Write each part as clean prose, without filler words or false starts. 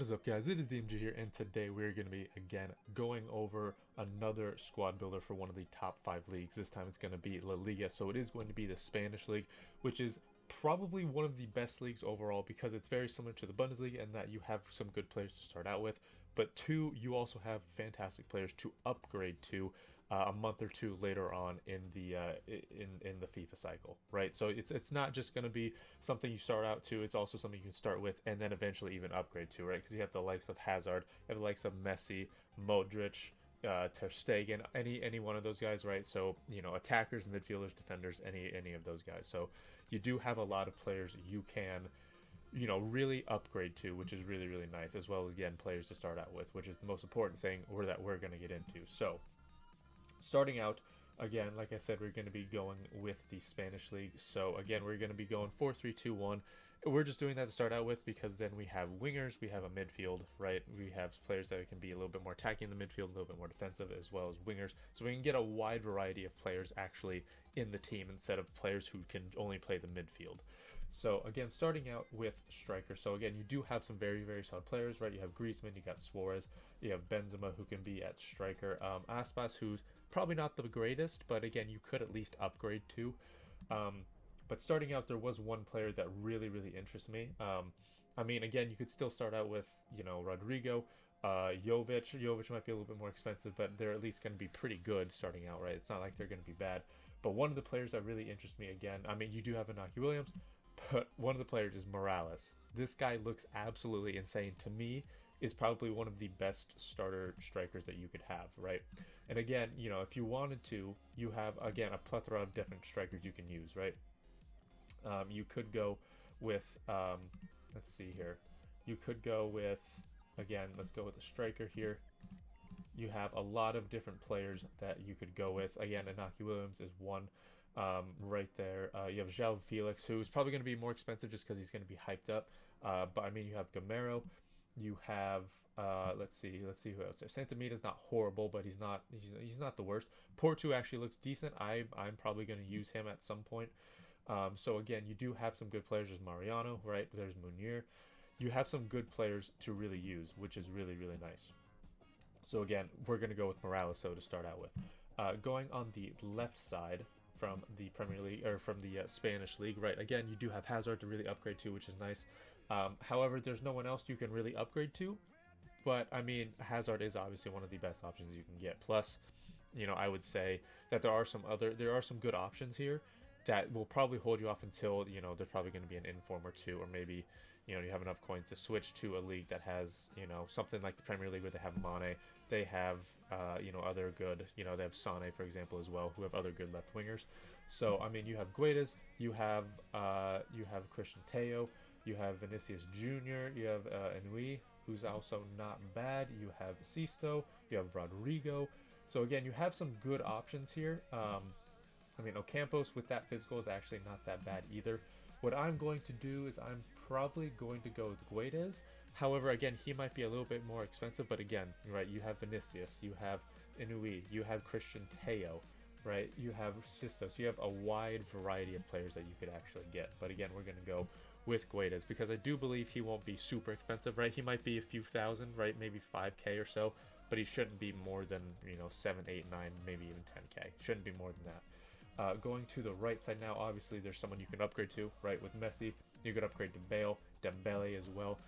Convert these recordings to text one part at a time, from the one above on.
What is up, guys? It is DMG here, and today we're going to be, again, going over another squad builder for one of the top 5 leagues. This time it's going to be La Liga, so it is going to be the Spanish league, which is probably one of the best leagues overall because it's very similar to the Bundesliga in that you have some good players to start out with, but two, you also have fantastic players to upgrade to a month or two later on in the FIFA cycle, right? So it's not just going to be something you start out to; it's also something you can start with and then eventually even upgrade to, right? Because you have the likes of Hazard, you have the likes of Messi, Modric, Ter Stegen, any one of those guys, right? So attackers, midfielders, defenders, any of those guys. So you do have a lot of players you can really upgrade to, which is really nice, as well as again players to start out with, which is the most important thing or that we're going to get into. So starting out, again, like I said, we're going to be going with the Spanish league. So again, we're going to be going 4-3-2-1. We're just doing that to start out with because then we have wingers, we have a midfield, right? We have players that can be a little bit more attacking in the midfield, a little bit more defensive, as well as wingers. So we can get a wide variety of players actually in the team instead of players who can only play the midfield. So again, starting out with striker. So again, you do have some very solid players, right? You have Griezmann, you got Suarez, you have Benzema who can be at striker. Aspas, who's probably not the greatest, but again, you could at least upgrade to. But starting out, there was one player that really interests me. I mean, again, you could still start out with, Rodrigo, Jovic. Jovic might be a little bit more expensive, but they're at least going to be pretty good starting out, right? It's not like they're going to be bad. But one of the players that really interests me, again, I mean, you do have Inaki Williams, but one of the players is Morales. This guy looks absolutely insane. To me, is probably one of the best starter strikers that you could have, right? And again, if you wanted to, you have, again, a plethora of different strikers you can use, right? You could go with, let's see here. You could go with, again, let's go with the striker here. You have a lot of different players that you could go with. Again, Inaki Williams is one right there. You have João Felix, who's probably going to be more expensive just because he's going to be hyped up. But I mean, you have Gamero. You have let's see who else there. Santamita's not horrible, but he's not the worst. Porto actually looks decent. I'm probably going to use him at some point. So again, you do have some good players. There's Mariano, right? There's Munir. You have some good players to really use, which is really nice. So again, we're going to go with Morales to start out with. Going on the left side from the Premier League, or from the Spanish league, right? Again, you do have Hazard to really upgrade to, which is nice. However, there's no one else you can really upgrade to. But I mean, Hazard is obviously one of the best options you can get. Plus, I would say that there are some good options here that will probably hold you off until, there's probably going to be an inform or two, or maybe, you have enough coins to switch to a league that has, something like the Premier League where they have Mane, they have, other good, they have Sane, for example, as well, who have other good left wingers. So, I mean, you have Guedes, you have Christian Teo, you have Vinicius Jr., you have Enui, who's also not bad, you have Sisto, you have Rodrigo. So again, you have some good options here. I mean, Ocampos with that physical is actually not that bad either. What I'm going to do is I'm probably going to go with Guedes. However, again, he might be a little bit more expensive, but again, right, you have Vinicius, you have Inui, you have Christian Teo, right? You have Sisto, so you have a wide variety of players that you could actually get. But again, we're going to go with Guedes because I do believe he won't be super expensive, right? He might be a few thousand, right? Maybe 5K or so, but he shouldn't be more than, 7, 8, 9, maybe even 10K. Shouldn't be more than that. Going to the right side now, obviously there's someone you can upgrade to, right? With Messi, you could upgrade to Bale, Dembele as well.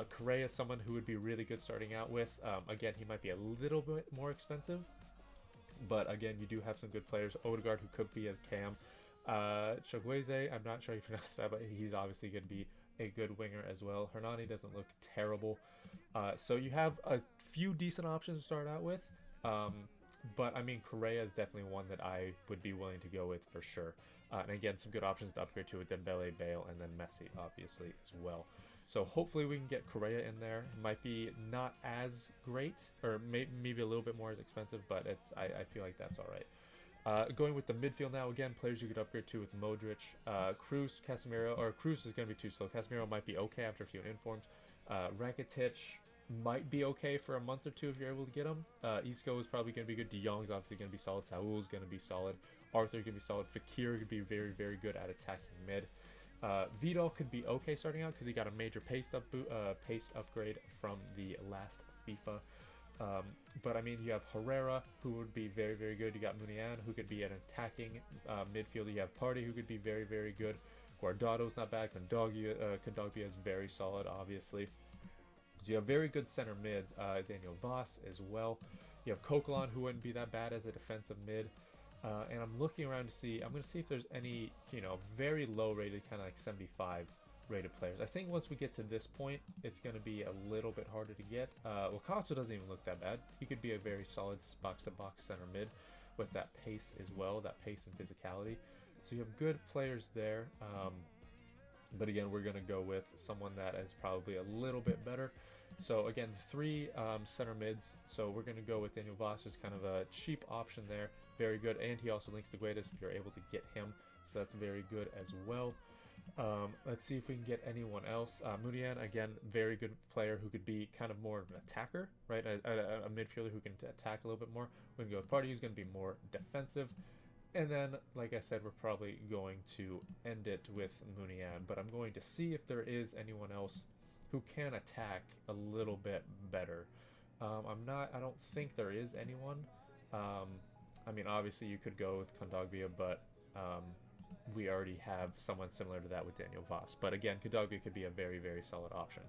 Correa is someone who would be really good starting out with. Again, he might be a little bit more expensive, but again, you do have some good players. Odegaard, who could be as Cam. Chukwueze, I'm not sure how you pronounce that, but he's obviously going to be a good winger as well. Hernani doesn't look terrible. So you have a few decent options to start out with. But I mean, Correa is definitely one that I would be willing to go with for sure. And again, some good options to upgrade to with Dembele, Bale, and then Messi, obviously, as well. So hopefully we can get Correa in there. It might be not as great, or maybe a little bit more as expensive, but I feel like that's all right. Going with the midfield now, again, players you could upgrade to with Modric, Cruz, Casemiro, or Cruz is going to be too slow. Casemiro might be okay after a few informs. Rakitic might be okay for a month or two if you're able to get him. Isco is probably going to be good. De Jong's obviously going to be solid. Saul's going to be solid. Arthur going to be solid. Fekir could be very good at attacking mid. Vidal could be okay starting out because he got a major pace upgrade from the last FIFA. But I mean, you have Herrera, who would be very, very good. You got Munian, who could be an attacking midfielder. You have Party, who could be very, very good. Guardado's not bad. Kondogbia is very solid, obviously. So you have very good center mids. Daniel Voss as well. You have Coquelin, who wouldn't be that bad as a defensive mid. And I'm looking around to see, I'm going to see if there's any, very low rated, kind of like 75 rated players. I think once we get to this point, it's going to be a little bit harder to get. Wakaso doesn't even look that bad. He could be a very solid box-to-box center mid with that pace as well, that pace and physicality. So you have good players there. But again, we're going to go with someone that is probably a little bit better. So again, 3 center mids. So we're going to go with Daniel Voss as kind of a cheap option there. Very good. And he also links to Guedes if you're able to get him. So that's very good as well. Let's see if we can get anyone else. Munian, again, very good player who could be kind of more of an attacker, right? A midfielder who can attack a little bit more. We're going to go with Party, who's going to be more defensive. And then, like I said, we're probably going to end it with Munian. But I'm going to see if there is anyone else who can attack a little bit better. I don't think there is anyone. I mean, obviously you could go with Kondogbia, but we already have someone similar to that with Daniel Voss. But again, Kondogbia could be a very, very solid option.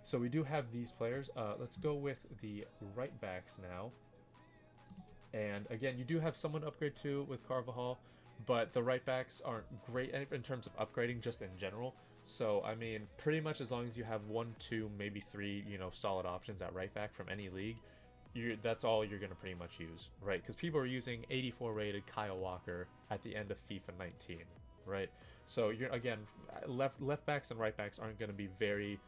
So we do have these players. Let's go with the right backs now. And again, you do have someone to upgrade to with Carvajal, but the right backs aren't great in terms of upgrading just in general. So, I mean, pretty much as long as you have 1, 2, maybe 3, solid options at right back from any league, that's all you're going to pretty much use, right? Because people are using 84 rated Kyle Walker at the end of FIFA 19, right? So, again, left backs and right backs aren't going to be very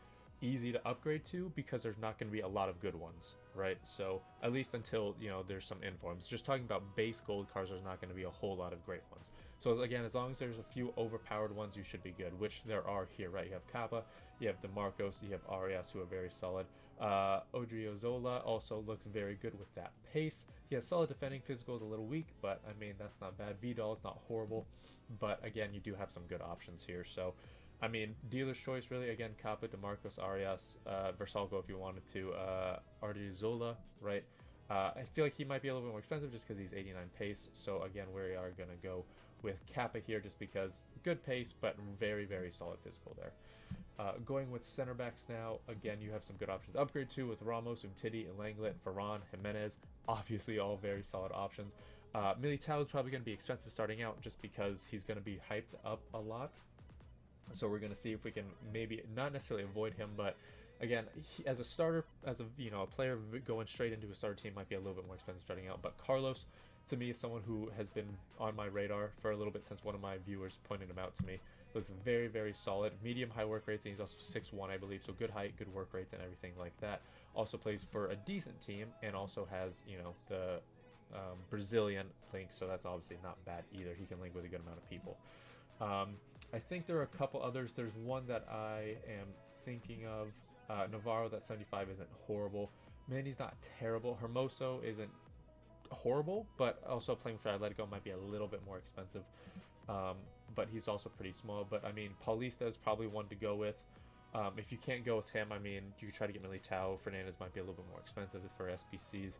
easy to upgrade to because there's not going to be a lot of good ones, right? So at least until there's some informs. Just talking about base gold cards, there's not going to be a whole lot of great ones. So again, as long as there's a few overpowered ones, you should be good, which there are here, right? You have Kappa, you have DeMarcos, you have Arias, who are very solid. Odriozola also looks very good with that pace. He has solid defending. Physical is a little weak, but I mean, that's not bad. Vidal is not horrible, but again, you do have some good options here. So I mean, dealer's choice, really. Again, Kappa, DeMarcos, Arias, Versalgo if you wanted to, Ardiozola, right? I feel like he might be a little bit more expensive just because he's 89 pace. So again, we are going to go with Kappa here just because good pace, but very, very solid physical there. Going with center backs now, again, you have some good options to upgrade to with Ramos, Umtiti, Langlet, Varane, Jimenez. Obviously, all very solid options. Militao is probably going to be expensive starting out just because he's going to be hyped up a lot. So we're going to see if we can maybe not necessarily avoid him, but again, as a starter, as a a player going straight into a starter team might be a little bit more expensive starting out. But Carlos, to me, is someone who has been on my radar for a little bit since one of my viewers pointed him out to me. Looks very, very solid. Medium high work rates, and he's also 6'1", I believe, so good height, good work rates, and everything like that. Also plays for a decent team, and also has the Brazilian link, so that's obviously not bad either. He can link with a good amount of people. I think there are a couple others. There's one that I am thinking of. Navarro, that 75 isn't horrible. Manny's not terrible. Hermoso isn't horrible, but also playing for Atletico might be a little bit more expensive. But he's also pretty small. But I mean, Paulista is probably one to go with. If you can't go with him, I mean, you could try to get Militao. Fernandez might be a little bit more expensive for SBCs.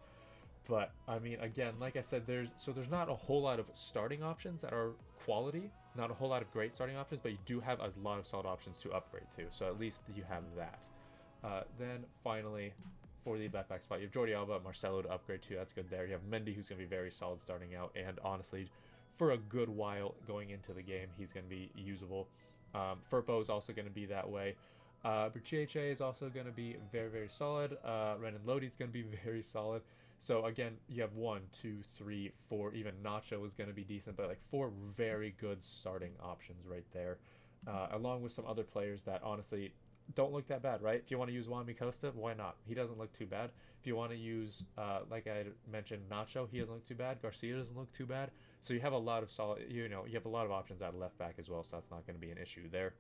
But I mean, again, like I said, there's not a whole lot of starting options that are quality, not a whole lot of great starting options, but you do have a lot of solid options to upgrade to. So at least you have that. Then finally, for the left back spot, you have Jordi Alba, Marcelo to upgrade to. That's good there. You have Mendy, who's going to be very solid starting out, and honestly, for a good while going into the game, he's going to be usable. Firpo is also going to be that way. Berchiche is also going to be very, very solid. Renan Lodi is going to be very solid. So again, you have 1, 2, 3, 4. Even Nacho is going to be decent, but like 4 very good starting options right there, along with some other players that honestly don't look that bad, right? If you want to use Juan Costa, why not? He doesn't look too bad. If you want to use, like I mentioned, Nacho, he doesn't look too bad. Garcia doesn't look too bad. So you have a lot of solid, you have a lot of options at left back as well. So that's not going to be an issue there.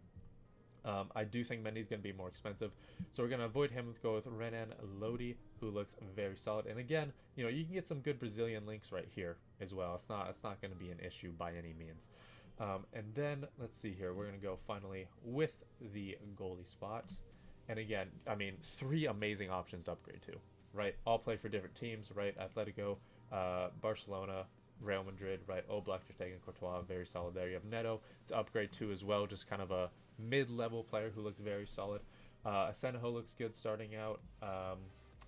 I do think Mendy's going to be more expensive, so we're going to avoid him. Go with Renan Lodi, who looks very solid. And again, you can get some good Brazilian links right here as well. It's not going to be an issue by any means. And then let's see here. We're gonna go finally with the goalie spot. And again, I mean, 3 amazing options to upgrade to, right? All play for different teams, right? Atletico, Barcelona, Real Madrid, right? Oblak, Ter Stegen, Courtois, very solid there. You have Neto to upgrade to as well, just kind of a mid-level player who looks very solid. Asenjo looks good starting out.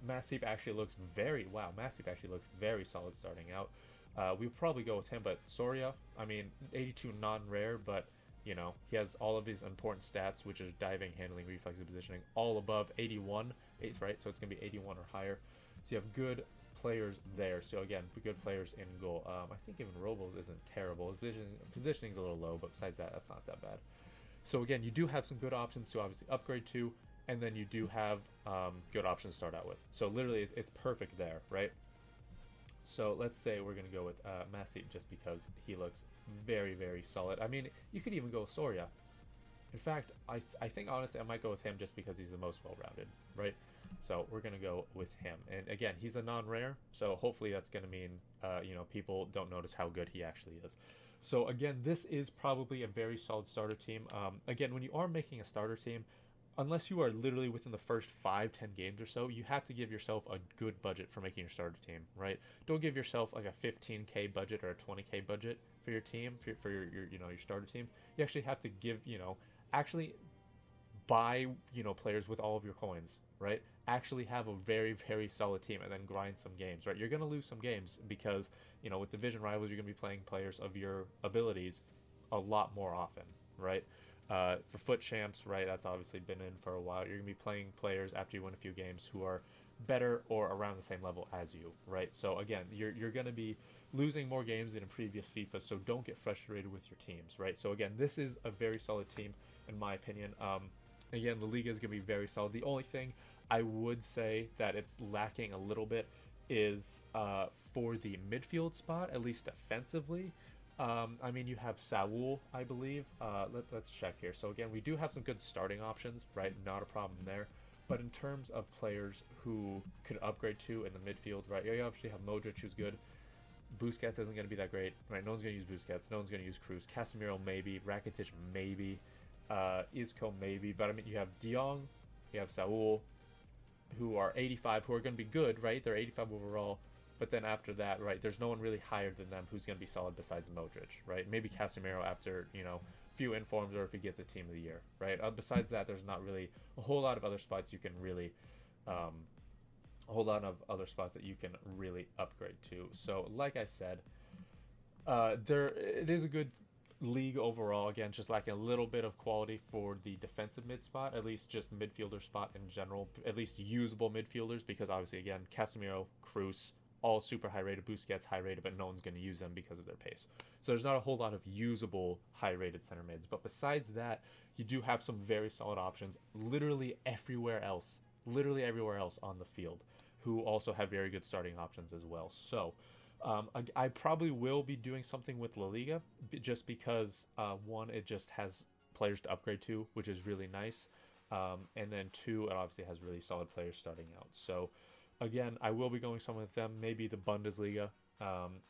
Masip actually looks Masip actually looks very solid starting out. We would probably go with him, but Soria, I mean, 82 non-rare, but you know, he has all of his important stats, which is diving, handling, reflexes, positioning, all above 81, right? So it's going to be 81 or higher. So you have good players there. So again, good players in goal. I think even Robles isn't terrible. His positioning's a little low, but besides that, that's not that bad. So again, you do have some good options to obviously upgrade to, and then you do have good options to start out with. So literally, it's perfect there, right? So let's say we're going to go with Masip just because he looks very, very solid. I mean, you could even go with Soria. In fact, I think honestly I might go with him just because he's the most well-rounded, right? So we're going to go with him. And again, he's a non-rare, so hopefully that's going to mean, you know, people don't notice how good he actually is. So again, this is probably a very solid starter team. Again, when you are making a starter team, unless you are literally within the first 5-10 games or so, you have to give yourself a good budget for making your starter team, right? Don't give yourself like a 15K budget or a 20K budget for your team, for your you know, your starter team. You actually have to give, you know, actually buy, you know, players with all of your coins, right? Actually have a very, very solid team and then grind some games, right? You're going to lose some games because, you know, with division rivals, you're going to be playing players of your abilities a lot more often, right? For foot champs, right, that's obviously been in for a while. You're going to be playing players after you win a few games who are better or around the same level as you, right? So again, you're going to be losing more games than in previous FIFA, so don't get frustrated with your teams, right? So again, this is a very solid team in my opinion. Again, the Liga is going to be very solid. The only thing I would say that it's lacking a little bit is for the midfield spot, at least defensively. I mean, you have Saul, I believe. Let's check here. So again, we do have some good starting options, right? Not a problem there. But in terms of players who could upgrade to in the midfield, right? You obviously have Modric, who's good. Busquets isn't going to be that great, right? No one's going to use Busquets. No one's going to use Cruz. Casemiro, maybe. Rakitic, maybe. Isco, maybe. But I mean, you have De Jong, you have Saul, who are 85, who are going to be good, right? They're 85 overall. But then after that, right, there's no one really higher than them who's going to be solid besides Modric, right? Maybe Casemiro after, you know, few informs or if he gets the team of the year, right? Besides that, there's not really a whole lot of other spots you can really, a whole lot of other spots that you can really upgrade to. So, like I said, it is a good league overall. Again, just lacking a little bit of quality for the defensive mid spot, at least just midfielder spot in general, at least usable midfielders, because obviously, again, Casemiro, Cruz, all super high rated, Busquets high rated, but no one's going to use them because of their pace. So there's not a whole lot of usable high rated center mids. But besides that, you do have some very solid options literally everywhere else on the field, who also have very good starting options as well. So I probably will be doing something with La Liga just because one, it just has players to upgrade to, which is really nice. And then two, it obviously has really solid players starting out. So again, I will be going some with them, maybe the Bundesliga,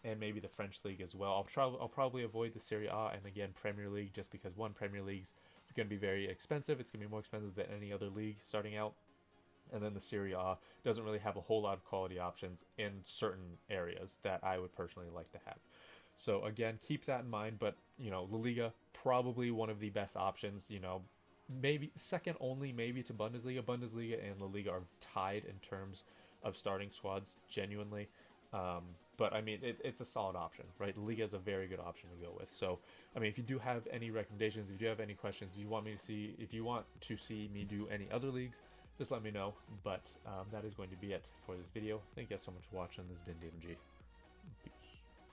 and maybe the French League as well. I'll probably avoid the Serie A and again Premier League, just because one, Premier League's going to be very expensive. It's going to be more expensive than any other league starting out. And then the Serie A doesn't really have a whole lot of quality options in certain areas that I would personally like to have. So again, keep that in mind. But, you know, La Liga, probably one of the best options, you know, maybe second only maybe to Bundesliga. Bundesliga and La Liga are tied in terms of starting squads, genuinely. But I mean, it's a solid option, right? Liga is a very good option to go with. So, I mean, if you do have any recommendations, if you do have any questions, if you want to see me do any other leagues, just let me know. But that is going to be it for this video. Thank you guys so much for watching. This has been David G.